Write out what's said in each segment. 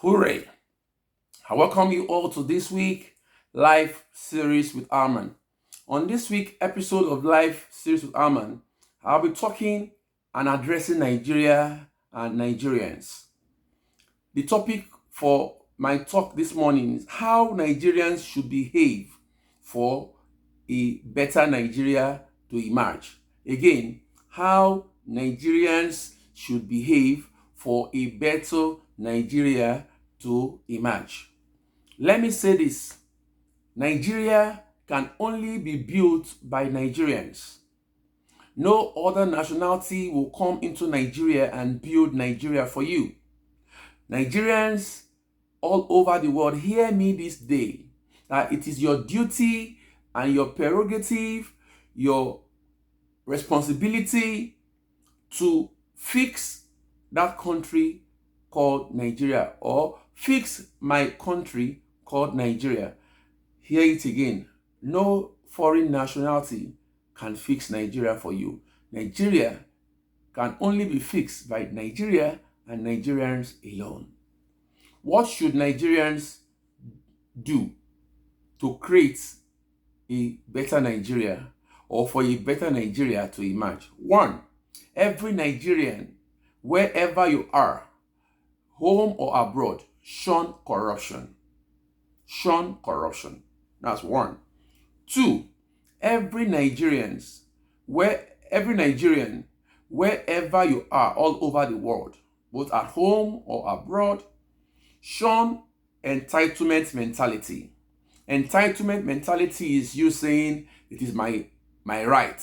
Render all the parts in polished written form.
Hooray! I welcome you all to this week live series with Arman. On this week episode of live series with Arman, I'll be talking and addressing Nigeria and Nigerians. The topic for my talk this morning is how Nigerians should behave for a better Nigeria to emerge. Again, how Nigerians should behave for a better Nigeria to emerge. Let me say this: Nigeria can only be built by Nigerians. No other nationality will come into Nigeria and build Nigeria for you. Nigerians all over the world, hear me this day that it is your duty and your prerogative, your responsibility to fix that country called Nigeria, or fix my country called Nigeria. Hear it again. No foreign nationality can fix Nigeria for you. Nigeria can only be fixed by Nigeria and Nigerians alone. What should Nigerians do to create a better Nigeria, or for a better Nigeria to emerge? One, every Nigerian, wherever you are, home or abroad, shun corruption. Shun corruption. That's one. Two, every Nigerian, wherever you are, all over the world, both at home or abroad, shun entitlement mentality. Entitlement mentality is you saying it is my right.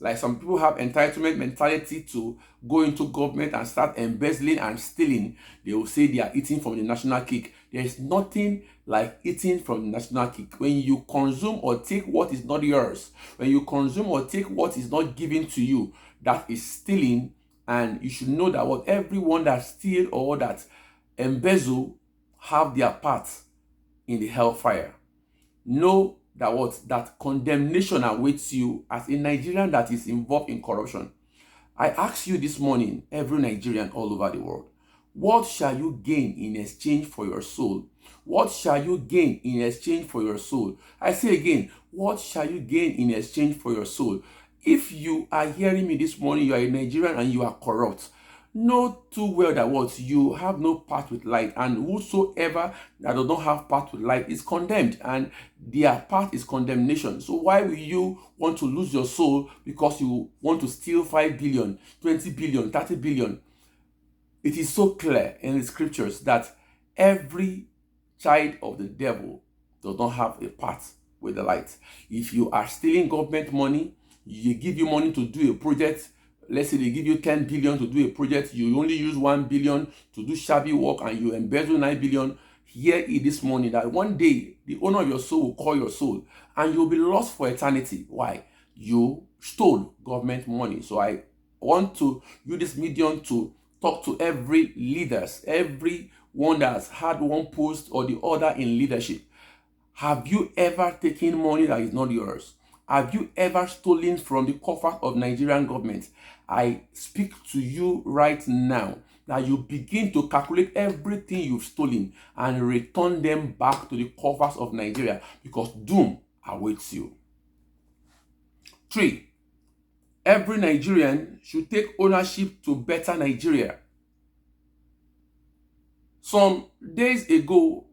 Like some people have entitlement mentality to go into government and start embezzling and stealing. They will say they are eating from the national cake. There is nothing like eating from the national cake. When you consume or take what is not yours, when you consume or take what is not given to you, that is stealing. And you should know that what everyone that steal or that embezzle have their part in the hellfire. Know that condemnation awaits you as a Nigerian that is involved in corruption. I ask you this morning, every Nigerian all over the world, what shall you gain in exchange for your soul? What shall you gain in exchange for your soul? I say again, what shall you gain in exchange for your soul? If you are hearing me this morning, you are a Nigerian and you are corrupt, know too well that what you have no part with light, and whosoever that does not have part with light is condemned, and their part is condemnation. So why will you want to lose your soul because you want to steal 5 billion, 20 billion, 30 billion? It is so clear in the scriptures that every child of the devil does not have a part with the light. If you are stealing government money, you give you money to do a project. Let's say they give you 10 billion to do a project, you only use 1 billion to do shabby work, and you embezzle 9 billion. Hear it this morning that one day the owner of your soul will call your soul and you'll be lost for eternity. Why? You stole government money. So I want to use this medium to talk to every leaders, every one that has had one post or the other in leadership. Have you ever taken money that is not yours? Have you ever stolen from the coffers of Nigerian government? I speak to you right now that you begin to calculate everything you've stolen and return them back to the coffers of Nigeria, because doom awaits you. 3, every Nigerian should take ownership to better Nigeria. Some days ago,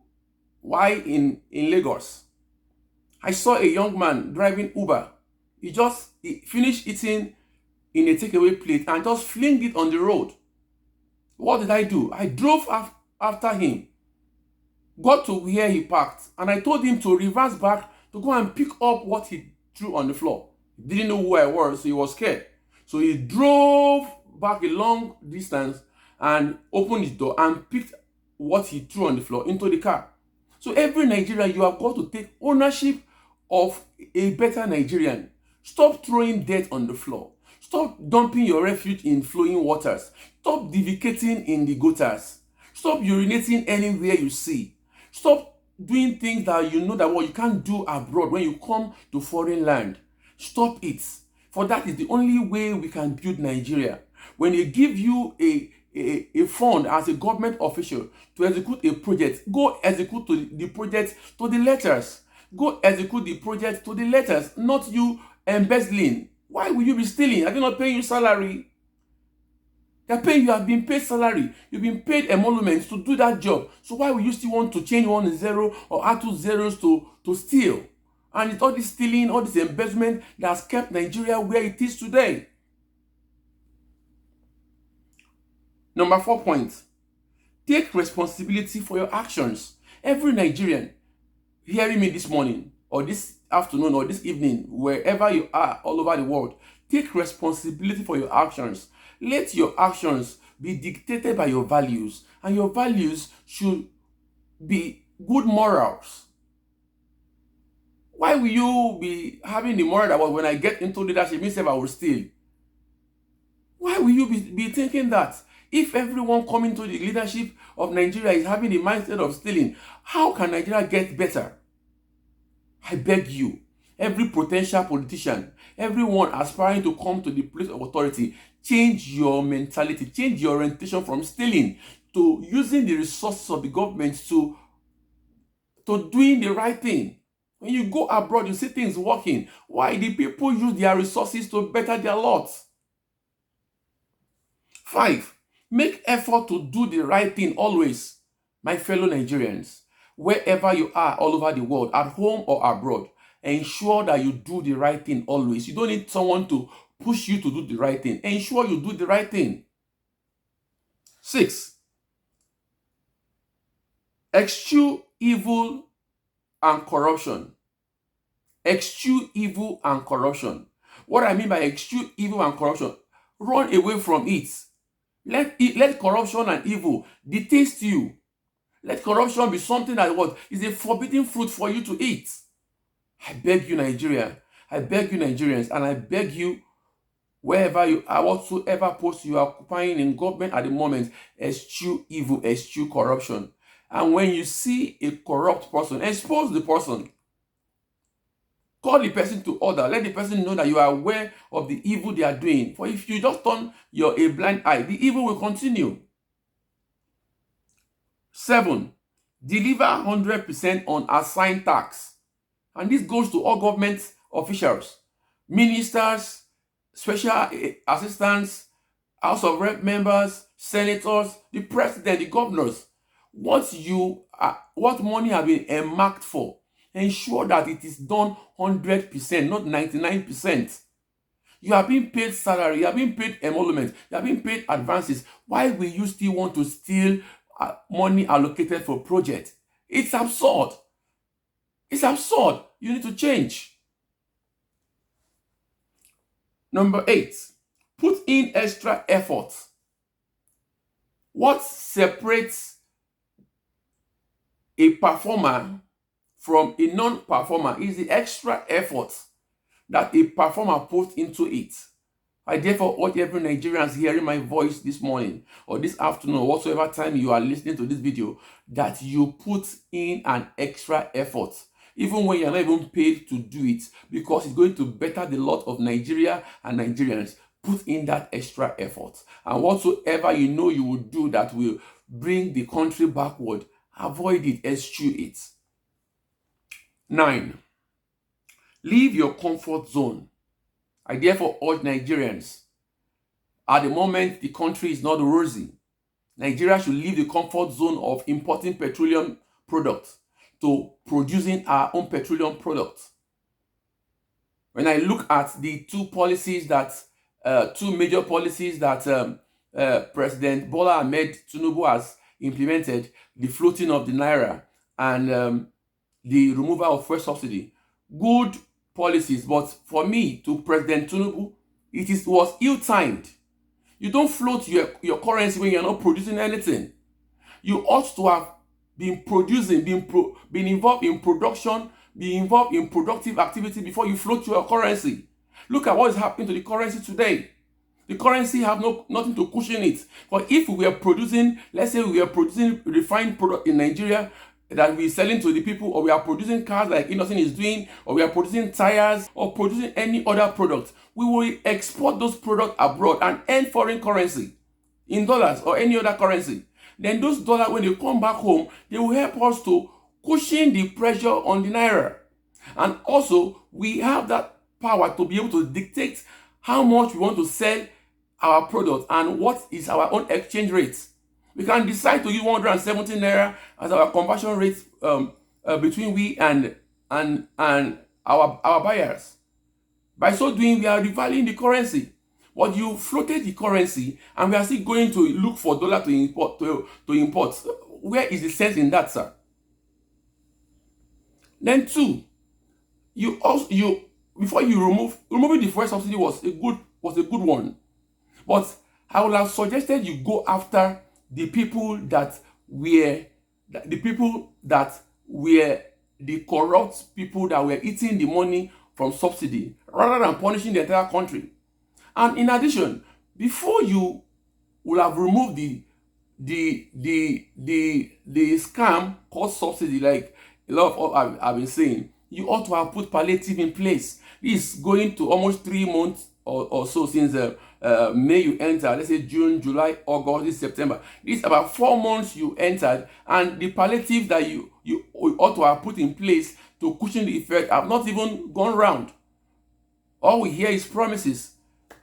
while in Lagos, I saw a young man driving Uber. He finished eating in a takeaway plate and just flinged it on the road. What did I do? I drove after him, got to where he parked, and I told him to reverse back to go and pick up what he threw on the floor. He didn't know who I was, so he was scared. So he drove back a long distance and opened his door and picked what he threw on the floor into the car. So every Nigerian, you have got to take ownership of a better Nigerian. Stop throwing dirt on the floor. Stop dumping your refuge in flowing waters. Stop defecating in the gutters. Stop urinating anywhere you see. Stop doing things that you know that what you can't do abroad when you come to foreign land. Stop it. For that is the only way we can build Nigeria. When they give you a a fund as a government official to execute a project, go execute the project to the letters. Go execute the project to the letters, not you embezzling. Why will you be stealing? Are they not paying you salary? They're paying you, have been paid salary. You've been paid emoluments to do that job. So why will you still want to change 1 0 or add 2 zeros to steal? And it's all this stealing, all this embezzlement that has kept Nigeria where it is today. Number 4 point. Take responsibility for your actions. Every Nigerian hearing me this morning or this afternoon or this evening, wherever you are all over the world, take responsibility for your actions. Let your actions be dictated by your values, and your values should be good morals. Why will you be having the moral that, well, when I get into leadership, myself I will steal? Why will you be thinking that? If everyone coming to the leadership of Nigeria is having the mindset of stealing, how can Nigeria get better? I beg you, every potential politician, everyone aspiring to come to the place of authority, change your mentality, change your orientation from stealing to using the resources of the government to doing the right thing. When you go abroad, you see things working. Why? The people use their resources to better their lot. 5. Make effort to do the right thing always. My fellow Nigerians, wherever you are all over the world, at home or abroad, ensure that you do the right thing always. You don't need someone to push you to do the right thing. Ensure you do the right thing. 6. Eschew evil and corruption. Eschew evil and corruption. What I mean by eschew evil and corruption, run away from it. Let corruption and evil detest you. Let corruption be something that is a forbidden fruit for you to eat. I beg you, Nigeria. I beg you, Nigerians, and I beg you, wherever you are, whatsoever post you are occupying in government at the moment, eschew evil, eschew corruption. And when you see a corrupt person, expose the person. Call the person to order. Let the person know that you are aware of the evil they are doing. For if you just turn a blind eye, the evil will continue. 7. Deliver 100% on assigned tax. And this goes to all government officials, ministers, special assistants, House of Rep members, senators, the president, the governors. What money have been earmarked for, ensure that it is done 100%, not 99%. You are being paid salary, you are being paid emolument, you are being paid advances. Why will you still want to steal money allocated for projects? It's absurd. It's absurd. You need to change. Number 8, put in extra effort. What separates a performer from a non-performer is the extra effort that a performer puts into it. I therefore urge every Nigerians hearing my voice this morning or this afternoon or whatsoever time you are listening to this video, that you put in an extra effort, even when you're not even paid to do it, because it's going to better the lot of Nigeria and Nigerians. Put in that extra effort. And whatsoever you know you will do that will bring the country backward, avoid it, eschew it. 9. Leave your comfort zone. I therefore urge Nigerians, at the moment the country is not rosy, Nigeria should leave the comfort zone of importing petroleum products to producing our own petroleum products. When I look at the two major policies that President Bola Ahmed Tinubu has implemented, the floating of the naira and the removal of fuel subsidy, good policies, but for me, to President Tinubu, it was ill-timed. You don't float your currency when you're not producing anything. You ought to have been producing, been involved in production, be involved in productive activity before you float your currency. Look at what is happening to the currency today. The currency have nothing to cushion it. But if we were producing, let's say we were producing refined product in Nigeria that we're selling to the people, or we are producing cars like Innocent is doing, or we are producing tires, or producing any other product, we will export those products abroad and earn foreign currency. in dollars or any other currency, then those dollars, when they come back home, they will help us to cushion the pressure on the naira. And also, we have that power to be able to dictate how much we want to sell our product and what is our own exchange rate. We can decide to use 170 naira as our conversion rate between we and our buyers. By so doing, we are revaluing the currency. But you floated the currency, and we are still going to look for dollar to import. Where is the sense in that, sir? Then two, before you removing the fuel subsidy was a good one. But I would have suggested you go after the people that were the corrupt people that were eating the money from subsidy, rather than punishing the entire country. And in addition, before you will have removed the scam called subsidy, like a lot of I've been saying, you ought to have put palliative in place. This is going to almost 3 months or so since May you entered. Let's say June, July, August, this September. This is about 4 months you entered, and the palliative that you ought to have put in place to cushion the effect have not even gone round. All we hear is promises.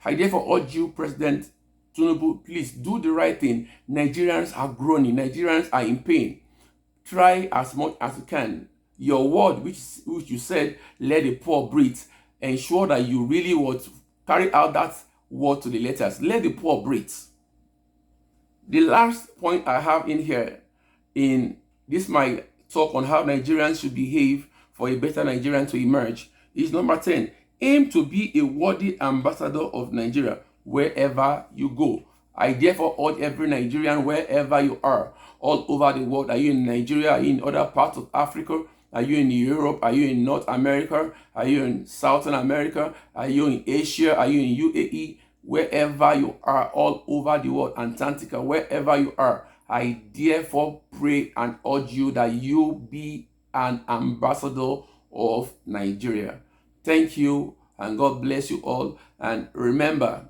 I therefore urge you, President Tinubu, please do the right thing. Nigerians are groaning. Nigerians are in pain. Try as much as you can. Your word, which you said, let the poor breathe. Ensure that you really would carry out that word to the letters. Let the poor breathe. The last point I have in here, in this my talk on how Nigerians should behave for a better Nigerian to emerge, is number 10. Aim to be a worthy ambassador of Nigeria wherever you go. I therefore urge every Nigerian, wherever you are, all over the world. Are you in Nigeria? Are you in other parts of Africa? Are you in Europe? Are you in North America? Are you in Southern America? Are you in Asia? Are you in UAE? Wherever you are, all over the world, Antarctica, wherever you are, I therefore pray and urge you that you be an ambassador of Nigeria. Thank you, and God bless you all. And remember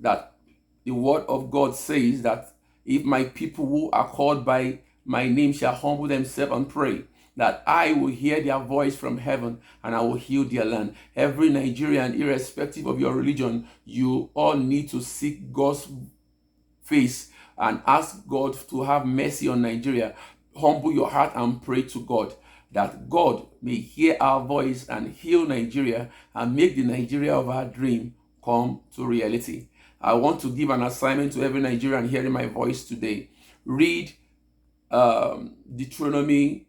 that the word of God says that if my people who are called by my name shall humble themselves and pray, that I will hear their voice from heaven and I will heal their land. Every Nigerian, irrespective of your religion, you all need to seek God's face and ask God to have mercy on Nigeria. Humble your heart and pray to God that God may hear our voice and heal Nigeria and make the Nigeria of our dream come to reality. I want to give an assignment to every Nigerian hearing my voice today. Read Deuteronomy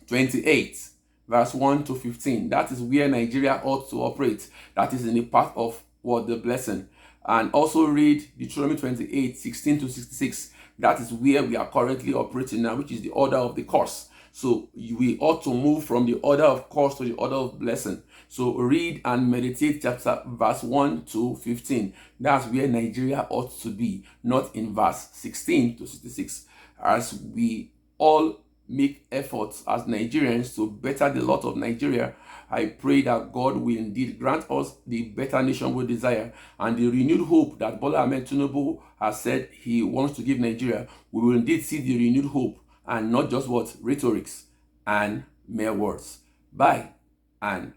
28, verse 1 to 15. That is where Nigeria ought to operate. That is in the path of what? The blessing. And also read Deuteronomy 28, 16 to 66. That is where we are currently operating now, which is the order of the curse. So we ought to move from the order of curse to the order of blessing. So read and meditate verse 1 to 15. That's where Nigeria ought to be, not in verse 16 to 66. As we all make efforts as Nigerians to better the lot of Nigeria, I pray that God will indeed grant us the better nation we desire and the renewed hope that Bola Ahmed Tinubu has said he wants to give Nigeria. We will indeed see the renewed hope and not just what? Rhetorics and mere words. Bye, and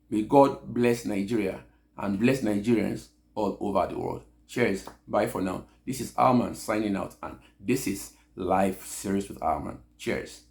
may God bless Nigeria and bless Nigerians all over the world. Cheers. Bye for now. This is Alman signing out, and this is Life Series with Alman. Cheers.